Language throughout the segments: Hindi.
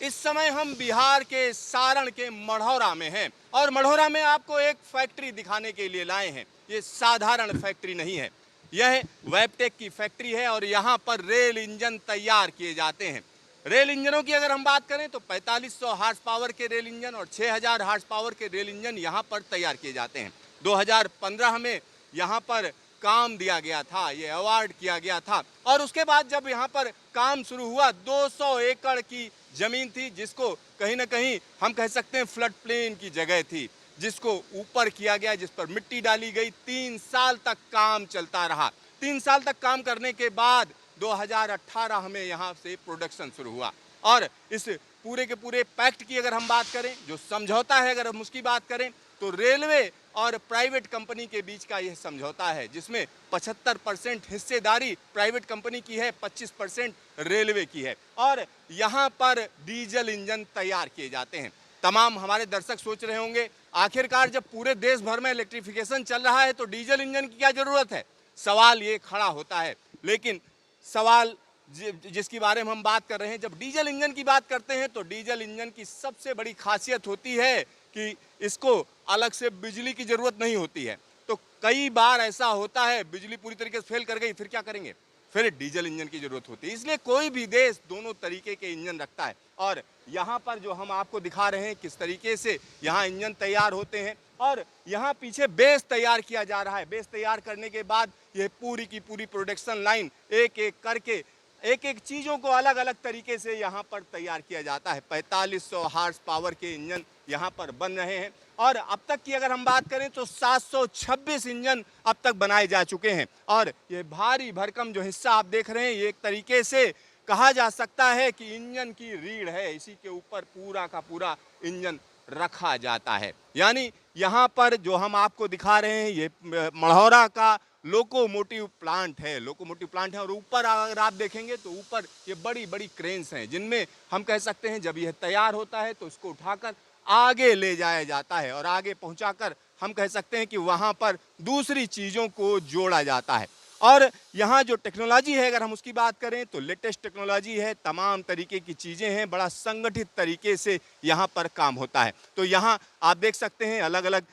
इस समय हम बिहार के सारण के मढ़ौरा में हैं और मढ़ौरा में आपको एक फैक्ट्री दिखाने के लिए लाए हैं। ये साधारण फैक्ट्री नहीं है, यह वैबटेक की फैक्ट्री है और यहाँ पर रेल इंजन तैयार किए जाते हैं। रेल इंजनों की अगर हम बात करें तो 4500 हार्स पावर के रेल इंजन और 6000 हार्स पावर के रेल इंजन यहाँ पर तैयार किए जाते हैं। 2015 में यहाँ पर काम दिया गया था, ये अवार्ड किया गया था और उसके बाद जब यहाँ पर काम शुरू हुआ 200 एकड़ की जमीन थी, जिसको कहीं ना कहीं हम कह सकते हैं फ्लड प्लेन की जगह थी, जिसको ऊपर किया गया, जिस पर मिट्टी डाली गई। 3 साल तक काम चलता रहा। 3 साल तक काम करने के बाद 2018 में यहाँ से प्रोडक्शन शुरू हुआ और इस पूरे के पूरे पैक्ट की अगर हम बात करें, जो समझौता है अगर हम उसकी बात करें, तो रेलवे और प्राइवेट कंपनी के बीच का यह समझौता है, जिसमें 75% हिस्सेदारी प्राइवेट कंपनी की है, 25% रेलवे की है और यहाँ पर डीजल इंजन तैयार किए जाते हैं। तमाम हमारे दर्शक सोच रहे होंगे, आखिरकार जब पूरे देश भर में इलेक्ट्रिफिकेशन चल रहा है तो डीजल इंजन की क्या जरूरत है? सवाल ये खड़ा होता है। लेकिन सवाल जिसके बारे में हम बात कर रहे हैं, जब डीजल इंजन की बात करते हैं तो डीजल इंजन की सबसे बड़ी खासियत होती है कि इसको अलग से बिजली की जरूरत नहीं होती है। तो कई बार ऐसा होता है बिजली पूरी तरीके से फेल कर गई, फिर क्या करेंगे? फिर डीजल इंजन की जरूरत होती है। इसलिए कोई भी देश दोनों तरीके के इंजन रखता है और यहाँ पर जो हम आपको दिखा रहे हैं किस तरीके से यहाँ इंजन तैयार होते हैं और यहाँ पीछे बेस तैयार किया जा रहा है। बेस तैयार करने के बाद यह पूरी की पूरी प्रोडक्शन लाइन एक एक करके एक एक चीज़ों को अलग अलग तरीके से यहाँ पर तैयार किया जाता है। 4500 हार्स पावर के इंजन यहाँ पर बन रहे हैं और अब तक की अगर हम बात करें तो 726 इंजन अब तक बनाए जा चुके हैं और ये भारी भरकम जो हिस्सा आप देख रहे हैं, ये एक तरीके से कहा जा सकता है कि इंजन की रीढ़ है। इसी के ऊपर पूरा का पूरा इंजन रखा जाता है। यानी यहाँ पर जो हम आपको दिखा रहे हैं, ये मढ़ौरा का लोकोमोटिव प्लांट है। लोकोमोटिव प्लांट है और ऊपर अगर आप देखेंगे तो ऊपर ये बड़ी बड़ी क्रेन्स हैं, जिनमें हम कह सकते हैं जब यह तैयार होता है तो इसको उठाकर आगे ले जाया जाता है और आगे पहुंचाकर हम कह सकते हैं कि वहां पर दूसरी चीज़ों को जोड़ा जाता है। और यहाँ जो टेक्नोलॉजी है अगर हम उसकी बात करें तो लेटेस्ट टेक्नोलॉजी है, तमाम तरीके की चीज़ें हैं, बड़ा संगठित तरीके से यहाँ पर काम होता है। तो यहाँ आप देख सकते हैं अलग अलग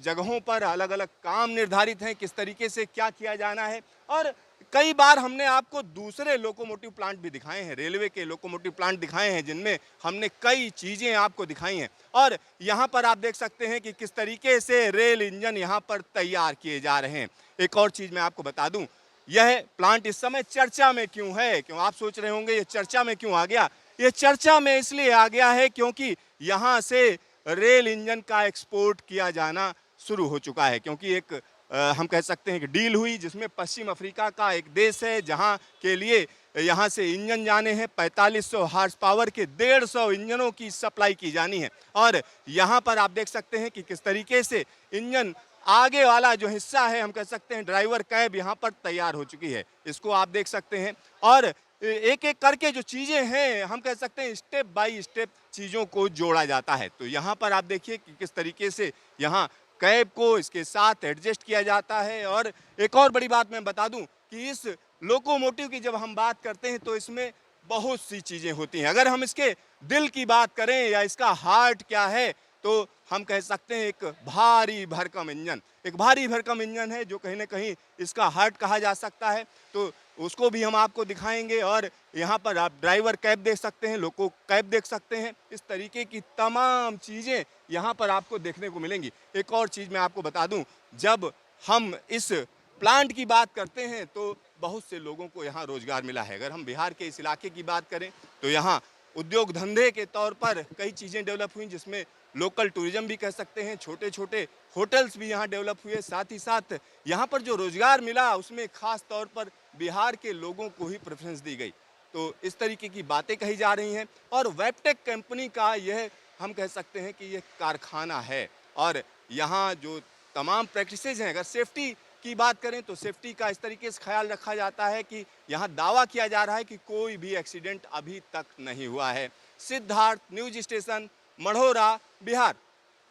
जगहों पर अलग अलग काम निर्धारित हैं, किस तरीके से क्या किया जाना है। और कई बार हमने आपको दूसरे लोकोमोटिव प्लांट भी दिखाए हैं, रेलवे के लोकोमोटिव प्लांट दिखाए हैं, जिनमें हमने कई चीज़ें आपको दिखाई हैं। और यहाँ पर आप देख सकते हैं कि किस तरीके से रेल इंजन यहाँ पर तैयार किए जा रहे हैं। एक और चीज़ मैं आपको बता दूं, यह प्लांट इस समय चर्चा में क्यों है? क्यों आप सोच रहे होंगे ये चर्चा में क्यों आ गया? ये चर्चा में इसलिए आ गया है क्योंकि यहाँ से रेल इंजन का एक्सपोर्ट किया जाना शुरू हो चुका है। क्योंकि एक हम कह सकते हैं कि डील हुई, जिसमें पश्चिम अफ्रीका का एक देश है जहाँ के लिए यहाँ से इंजन जाने हैं। 4500 हार्स पावर के 150 इंजनों की सप्लाई की जानी है और यहाँ पर आप देख सकते हैं कि किस तरीके से इंजन आगे वाला जो हिस्सा है, हम कह सकते हैं ड्राइवर कैब, यहाँ पर तैयार हो चुकी है। इसको आप देख सकते हैं और एक एक करके जो चीज़ें हैं, हम कह सकते हैं स्टेप बाय स्टेप चीज़ों को जोड़ा जाता है। तो यहाँ पर आप देखिए कि किस तरीके से यहाँ कैब को इसके साथ एडजस्ट किया जाता है। और एक और बड़ी बात मैं बता दूं कि इस लोकोमोटिव की जब हम बात करते हैं तो इसमें बहुत सी चीज़ें होती हैं। अगर हम इसके दिल की बात करें या इसका हार्ट क्या है, तो हम कह सकते हैं एक भारी भरकम इंजन। एक भारी भरकम इंजन है जो कहीं ना कहीं इसका हार्ट कहा जा सकता है। तो उसको भी हम आपको दिखाएंगे और यहाँ पर आप ड्राइवर कैब देख सकते हैं, लोको कैब देख सकते हैं। इस तरीके की तमाम चीज़ें यहाँ पर आपको देखने को मिलेंगी। एक और चीज़ मैं आपको बता दूं, जब हम इस प्लांट की बात करते हैं तो बहुत से लोगों को यहाँ रोजगार मिला है। अगर हम बिहार के इस इलाके की बात करें तो यहाँ उद्योग धंधे के तौर पर कई चीज़ें डेवलप हुई, जिसमें लोकल टूरिज्म भी कह सकते हैं, छोटे छोटे होटल्स भी यहाँ डेवलप हुए। साथ ही साथ यहाँ पर जो रोजगार मिला उसमें खास तौर पर बिहार के लोगों को ही प्रेफरेंस दी गई। तो इस तरीके की बातें कही जा रही हैं और वेबटेक कंपनी का यह हम कह सकते हैं कि यह कारखाना है। और यहाँ जो तमाम प्रैक्टिसेज हैं, अगर सेफ्टी की बात करें तो सेफ्टी का इस तरीके से ख्याल रखा जाता है कि यहाँ दावा किया जा रहा है कि कोई भी एक्सीडेंट अभी तक नहीं हुआ है। Siddharth, news station, Marhaura, Bihar.